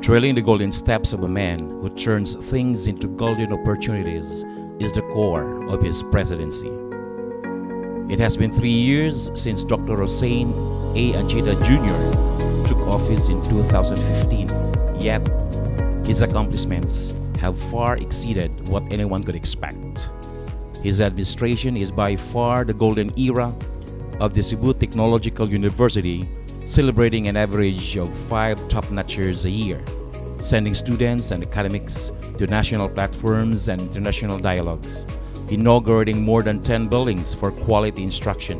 Trailing the golden steps of a man who turns things into golden opportunities is the core of his presidency. It has been 3 years since Dr. Hussein A. Anchita Jr. took office in 2015, yet his accomplishments have far exceeded what anyone could expect. His administration is by far the golden era of the Cebu Technological University, celebrating an average of 5 top-notchers a year, sending students and academics to national platforms and international dialogues, inaugurating more than 10 buildings for quality instruction,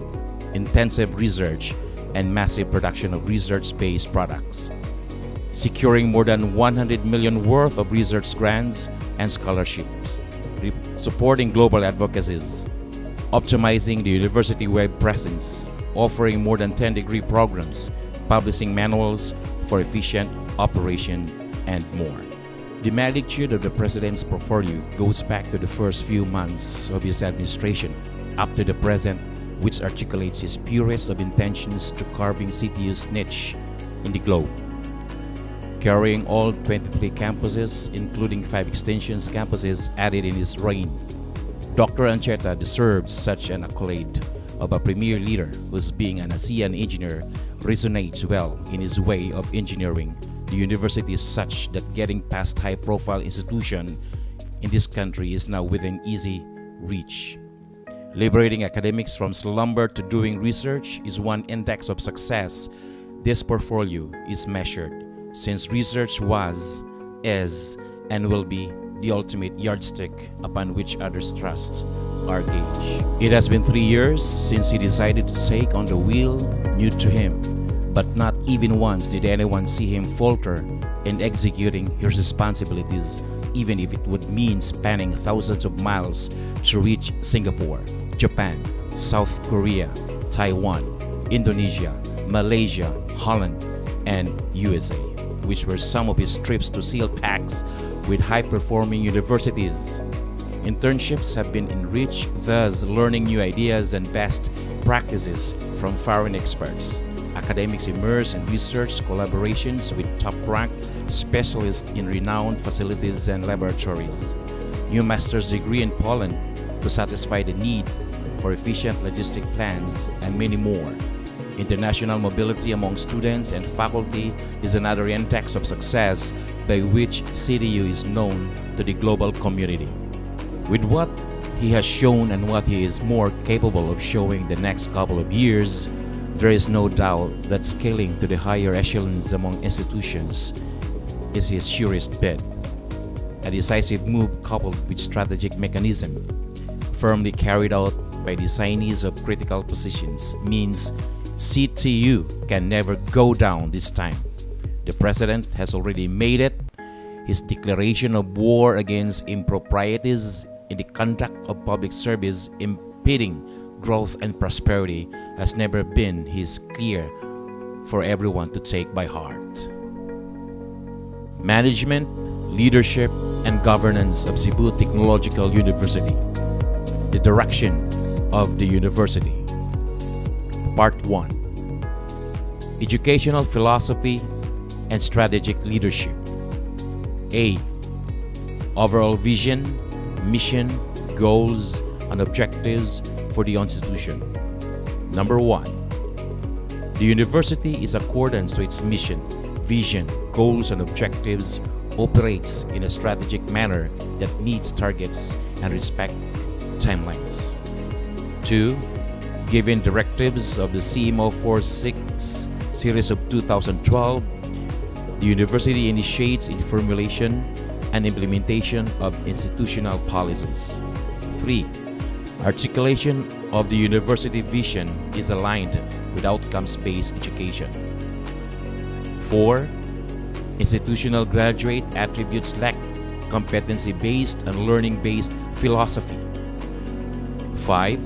intensive research, and massive production of research-based products, securing more than 100 million worth of research grants and scholarships, supporting global advocacies, optimizing the university web presence, offering more than 10 degree programs, publishing manuals for efficient operation, and more. The magnitude of the President's portfolio goes back to the first few months of his administration up to the present, which articulates his purest of intentions to carving CTU's niche in the globe. Carrying all 23 campuses, including 5 extensions campuses added in his reign, Dr. Anchita deserves such an accolade of a premier leader whose being an ASEAN engineer resonates well in his way of engineering the university is such that getting past high-profile institution in this country is now within easy reach. Liberating academics from slumber to doing research is one index of success this portfolio is measured, since research was, is, and will be the ultimate yardstick upon which others' trusts are gauged. It has been 3 years since he decided to take on the wheel new to him, but not even once did anyone see him falter in executing his responsibilities, even if it would mean spanning thousands of miles to reach Singapore, Japan, South Korea, Taiwan, Indonesia, Malaysia, Holland, and USA, which were some of his trips to seal packs with high-performing universities. Internships have been enriched, thus learning new ideas and best practices from foreign experts. Academics immerse in research collaborations with top-ranked specialists in renowned facilities and laboratories. New master's degree in Poland to satisfy the need for efficient logistic plans, and many more. International mobility among students and faculty is another index of success by which CTU is known to the global community. With what he has shown and what he is more capable of showing the next couple of years, there is no doubt that scaling to the higher echelons among institutions is his surest bet. A decisive move coupled with strategic mechanism, firmly carried out by designees of critical positions, means CTU can never go down this time. The President has already made it. His declaration of war against improprieties in the conduct of public service impeding growth and prosperity has never been his clear for everyone to take by heart. Management, leadership, and governance of Cebu Technological University. The direction of the university. Part 1. Educational philosophy and strategic leadership. A. Overall vision, mission, goals, and objectives for the institution. Number 1. The university is accordance to its mission, vision, goals, and objectives, operates in a strategic manner that meets targets and respect timelines. 2. Given directives of the CMO 46 series of 2012, the university initiates the formulation and implementation of institutional policies. 3. Articulation of the university vision is aligned with outcomes-based education. 4. Institutional graduate attributes lack competency-based and learning-based philosophy. 5.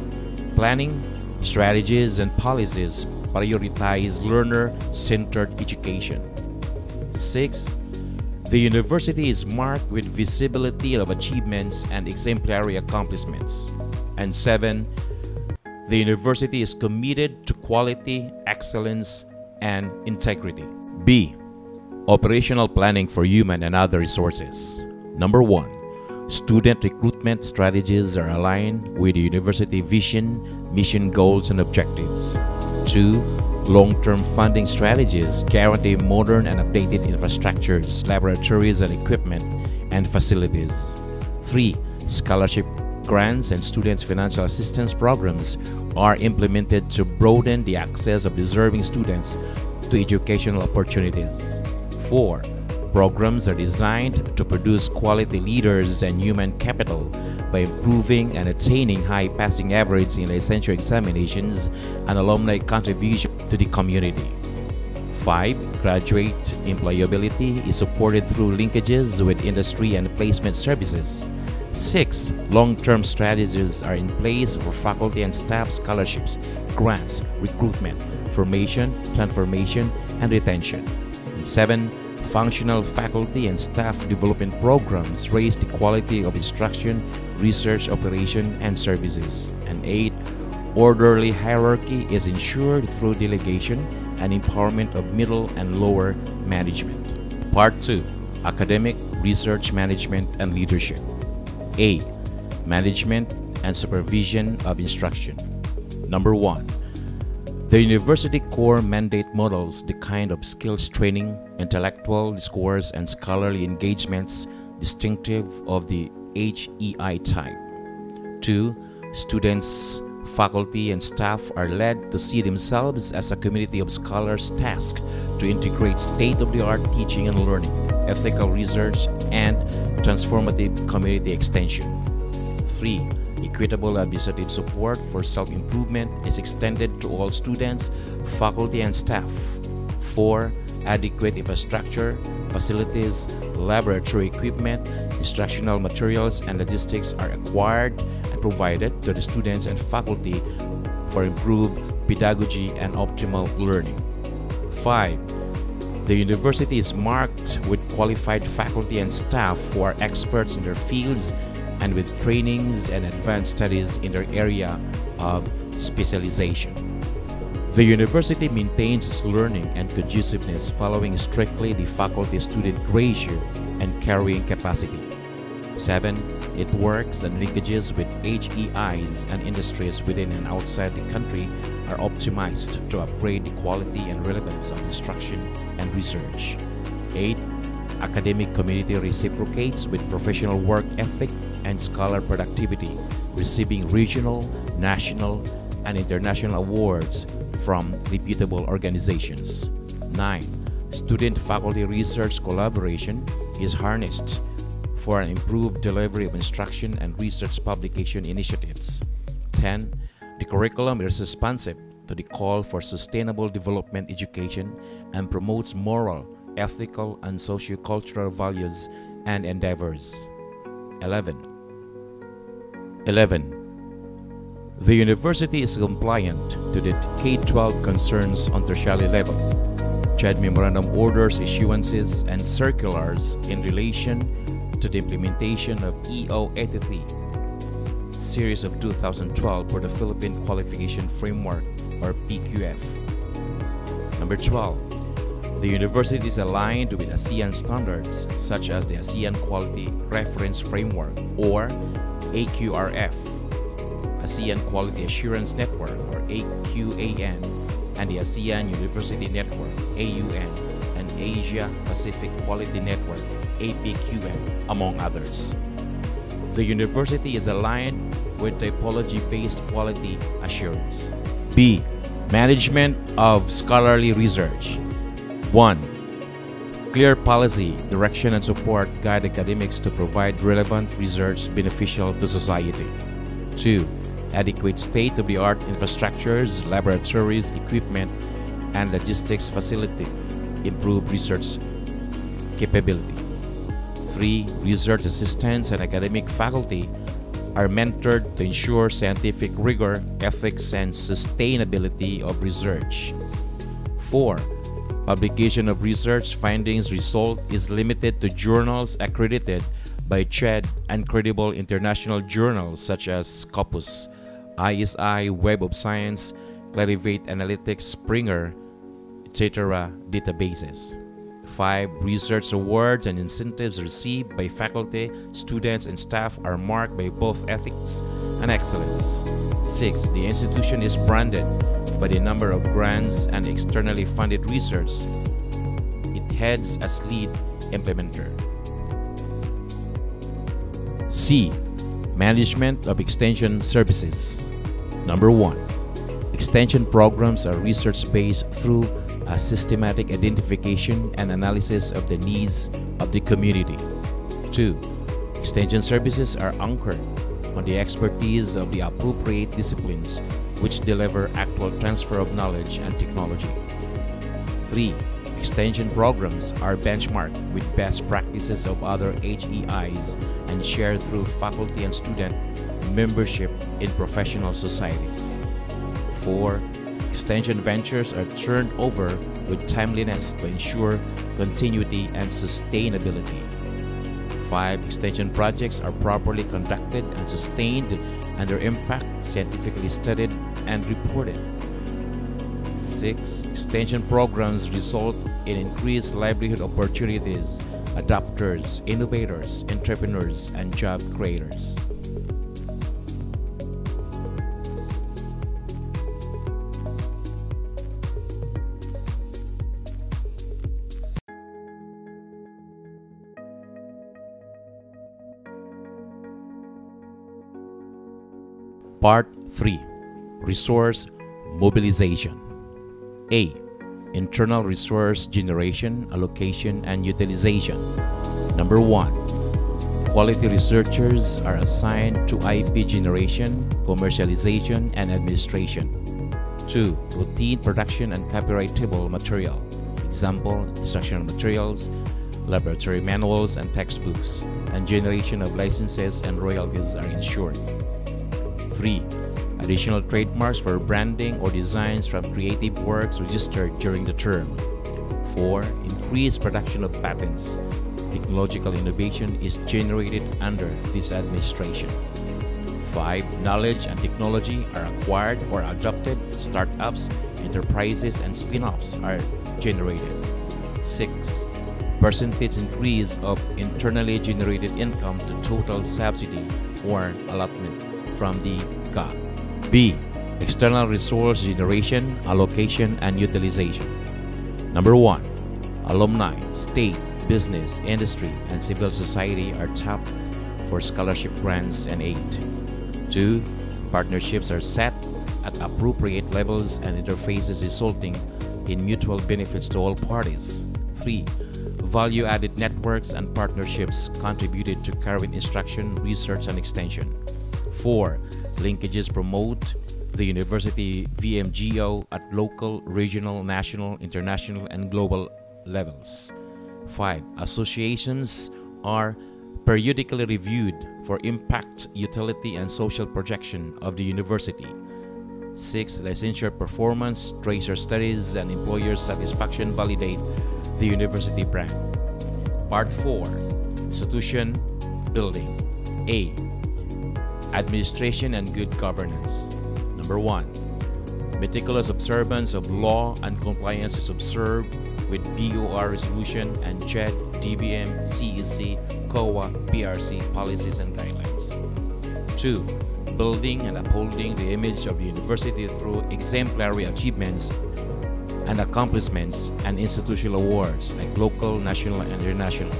Planning, strategies, and policies prioritize learner-centered education. 6. The university is marked with visibility of achievements and exemplary accomplishments. And 7. The university is committed to quality, excellence, and integrity. B. Operational planning for human and other resources. Number 1. Student recruitment strategies are aligned with the university vision, mission goals, and objectives. 2. Long-term funding strategies guarantee modern and updated infrastructures, laboratories and equipment, and facilities. 3. Scholarship grants and students' financial assistance programs are implemented to broaden the access of deserving students to educational opportunities. 4. Programs are designed to produce quality leaders and human capital by improving and attaining high passing average in essential examinations and alumni contribution to the community. 5. Graduate employability is supported through linkages with industry and placement services. 6. Long-term strategies are in place for faculty and staff scholarships, grants, recruitment, formation, transformation, and retention. And 7. Functional faculty and staff development programs raise the quality of instruction, research, operation, and services. And 8. Orderly hierarchy is ensured through delegation and empowerment of middle and lower management. Part 2. Academic, Research Management, and Leadership. A. Management and Supervision of Instruction. Number 1. The university core mandate models the kind of skills training, intellectual discourse, and scholarly engagements distinctive of the HEI type. 2. Students, faculty, and staff are led to see themselves as a community of scholars tasked to integrate state-of-the-art teaching and learning, ethical research, and transformative community extension. 3. Equitable administrative support for self-improvement is extended to all students, faculty, and staff. 4. Adequate infrastructure, facilities, laboratory equipment, instructional materials, and logistics are acquired and provided to the students and faculty for improved pedagogy and optimal learning. 5. The university is marked with qualified faculty and staff who are experts in their fields and with trainings and advanced studies in their area of specialization. The university maintains its learning and conduciveness following strictly the faculty-student ratio and carrying capacity. 7. It works and linkages with HEIs and industries within and outside the country are optimized to upgrade the quality and relevance of instruction and research. 8. Academic community reciprocates with professional work ethic and scholar productivity, receiving regional, national, and international awards from reputable organizations. 9. Student-faculty research collaboration is harnessed for an improved delivery of instruction and research publication initiatives. 10. The curriculum is responsive to the call for sustainable development education and promotes moral, ethical, and socio-cultural values and endeavors. 11. The university is compliant to the K-12 concerns on tertiary level, CHED memorandum orders, issuances, and circulars in relation to the implementation of EO 83, series of 2012 for the Philippine Qualification Framework, or PQF. Number 12. The university is aligned with ASEAN standards such as the ASEAN Quality Reference Framework, or AQRF, ASEAN Quality Assurance Network, or AQAN, and the ASEAN University Network, AUN, and Asia Pacific Quality Network, APQN, among others. The university is aligned with typology-based quality assurance. B. Management of scholarly research. 1. Clear policy, direction, and support guide academics to provide relevant research beneficial to society. 2. Adequate state-of-the-art infrastructures, laboratories, equipment, and logistics facility improve research capability. 3. Research assistants and academic faculty are mentored to ensure scientific rigor, ethics, and sustainability of research. 4. Publication of research findings result is limited to journals accredited by CHED and credible international journals such as Scopus, ISI, Web of Science, Clarivate Analytics, Springer, etc. databases. 5. Research awards and incentives received by faculty, students, and staff are marked by both ethics and excellence. 6. The institution is branded by the number of grants and externally funded research it heads as lead implementer. C. Management of extension services. Number 1. Extension programs are research-based through a systematic identification and analysis of the needs of the community. 2. Extension services are anchored on the expertise of the appropriate disciplines which deliver actual transfer of knowledge and technology. 3. Extension programs are benchmarked with best practices of other HEIs and shared through faculty and student membership in professional societies. 4. Extension ventures are turned over with timeliness to ensure continuity and sustainability. 5. Extension projects are properly conducted and sustained, and their impact scientifically studied and reported. 6. Extension programs result in increased livelihood opportunities, adapters, innovators, entrepreneurs, and job creators. Part 3. Resource Mobilization. A. Internal resource generation, allocation, and utilization. Number 1. Quality researchers are assigned to IP generation, commercialization, and administration. 2. Routine production and copyrightable material. Example, instructional materials, laboratory manuals, and textbooks, and generation of licenses and royalties are ensured. 3. Additional trademarks for branding or designs from creative works registered during the term. 4. Increased production of patents. Technological innovation is generated under this administration. 5. Knowledge and technology are acquired or adopted. Startups, enterprises, and spin-offs are generated. 6. Percentage increase of internally generated income to total subsidy or allotment from the GAP. B. External resource generation, allocation, and utilization. Number 1. Alumni, state, business, industry, and civil society are tapped for scholarship grants and aid. 2. Partnerships are set at appropriate levels and interfaces resulting in mutual benefits to all parties. 3. Value-added networks and partnerships contributed to current instruction, research, and extension. 4. Linkages promote the university VMGO at local, regional, national, international, and global levels. 5. Associations are periodically reviewed for impact, utility, and social projection of the university. 6. Licensure performance, tracer studies, and employer satisfaction validate the university brand. Part 4. Institution Building. A. Administration and good governance. Number 1. Meticulous observance of law and compliance is observed with BOR resolution and JED, DBM, CEC, COA, PRC policies and guidelines. 2. Building and upholding the image of the university through exemplary achievements and accomplishments and institutional awards like local, national, and international.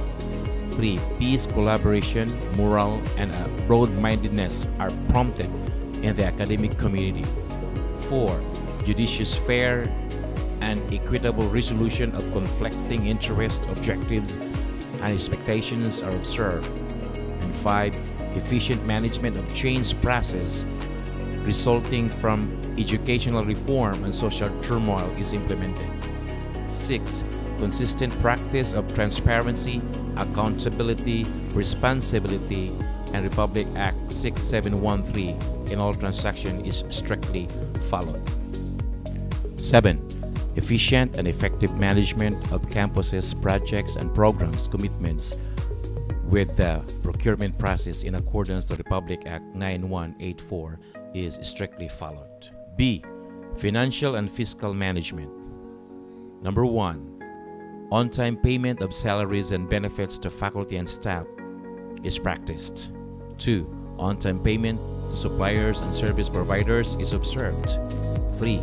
3. Peace, collaboration, moral, and broad-mindedness are prompted in the academic community. 4. Judicious, fair, and equitable resolution of conflicting interest, objectives, and expectations are observed. And 5. Efficient management of change process resulting from educational reform and social turmoil is implemented. 6. Consistent practice of transparency, accountability, responsibility, and Republic Act 6713 in all transactions is strictly followed. 7. Efficient and effective management of campuses, projects, and programs commitments with the procurement process in accordance to Republic Act 9184 is strictly followed. B. Financial and fiscal management. Number 1. On-time payment of salaries and benefits to faculty and staff is practiced. 2. On-time payment to suppliers and service providers is observed. 3.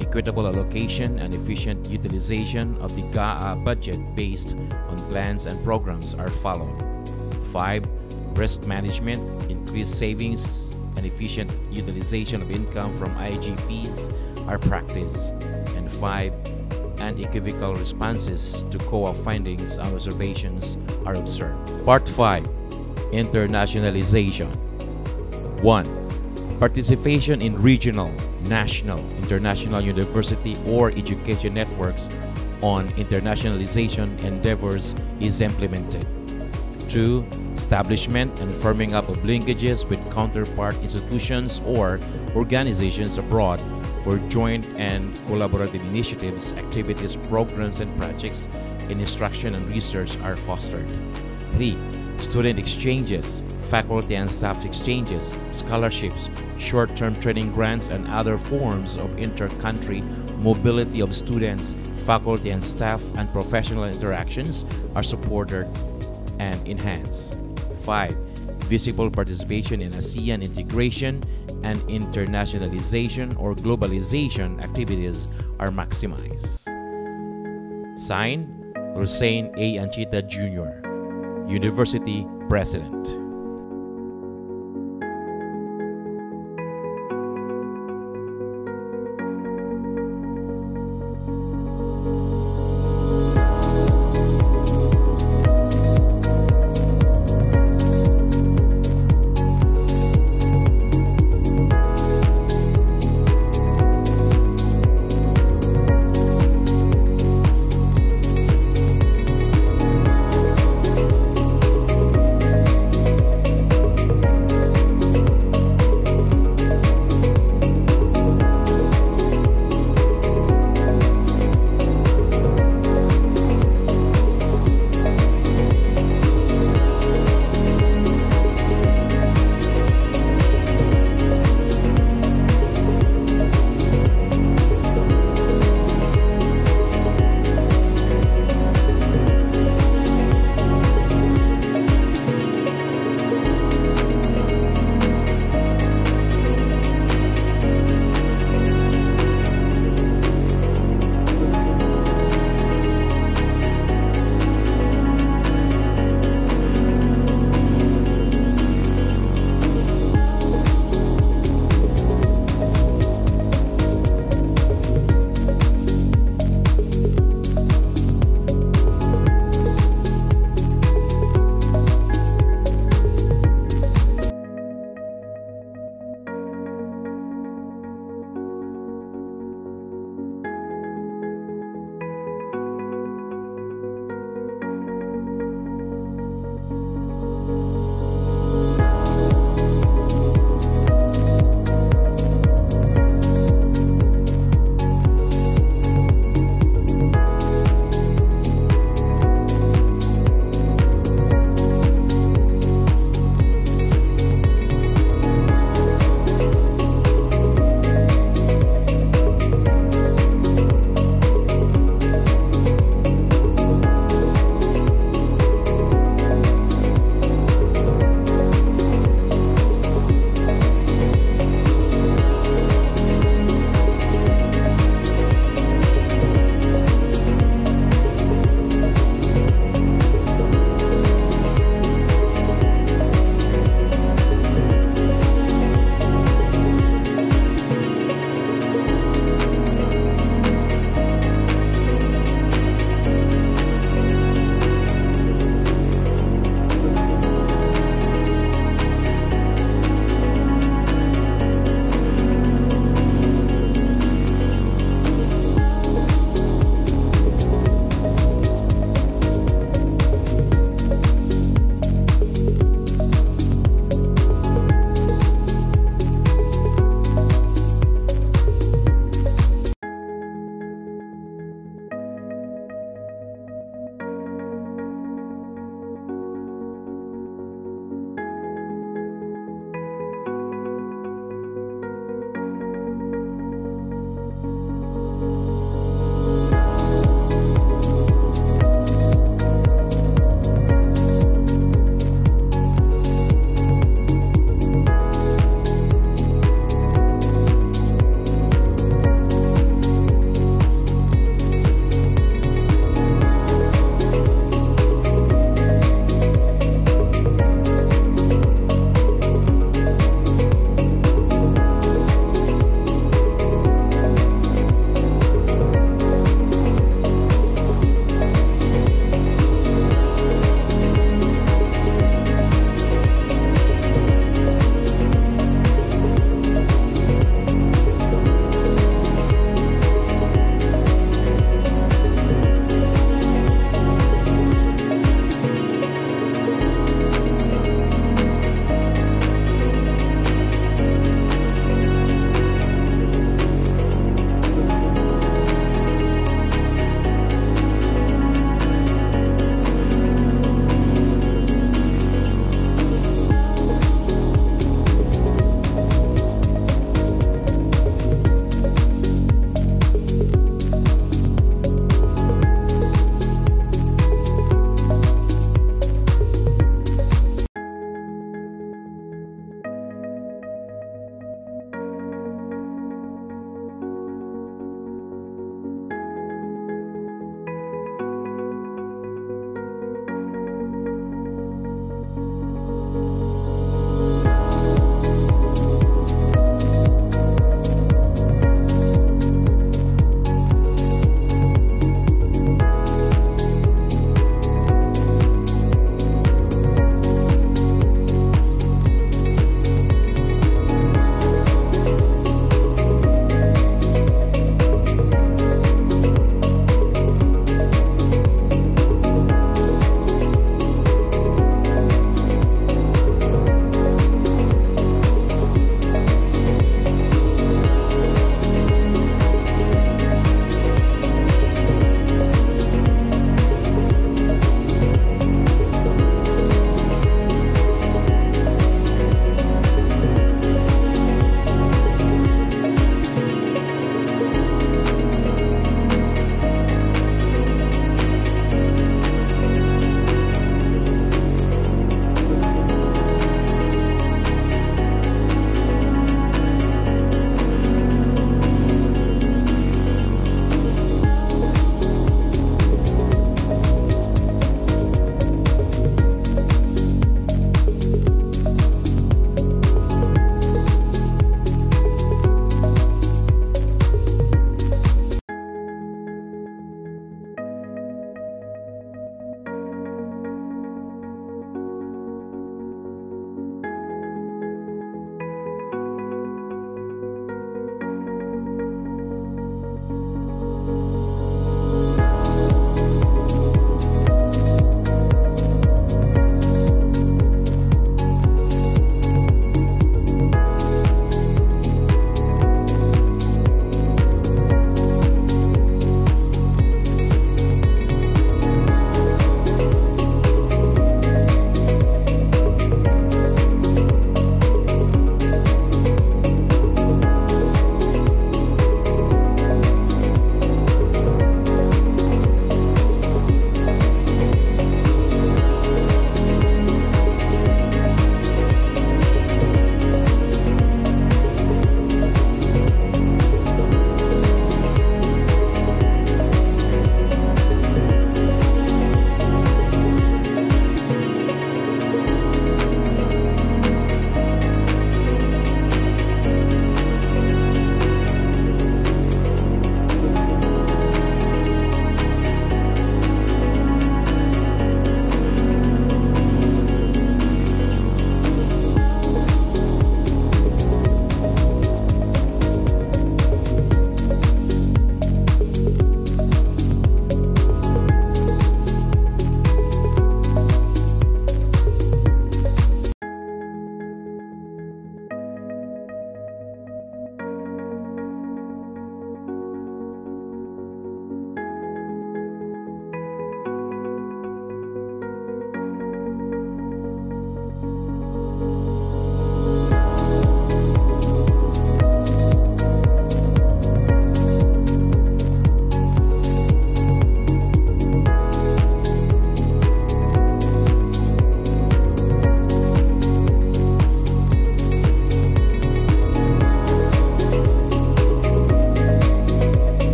Equitable allocation and efficient utilization of the GAA budget based on plans and programs are followed. 5. Risk management, increased savings, and efficient utilization of income from IGPs are practiced. And 5. Unequivocal responses to COA findings and observations are observed. Part 5. Internationalization. 1. Participation in regional, national, international university or education networks on internationalization endeavors is implemented. 2. Establishment and firming up of linkages with counterpart institutions or organizations abroad for joint and collaborative initiatives, activities, programs, and projects in instruction and research are fostered. 3. Student exchanges, faculty and staff exchanges, scholarships, short-term training grants, and other forms of inter-country mobility of students, faculty and staff, and professional interactions are supported and enhanced. 5. Visible participation in ASEAN integration and internationalization or globalization activities are maximized. Signed, Hussein A. Anchita Jr., University President.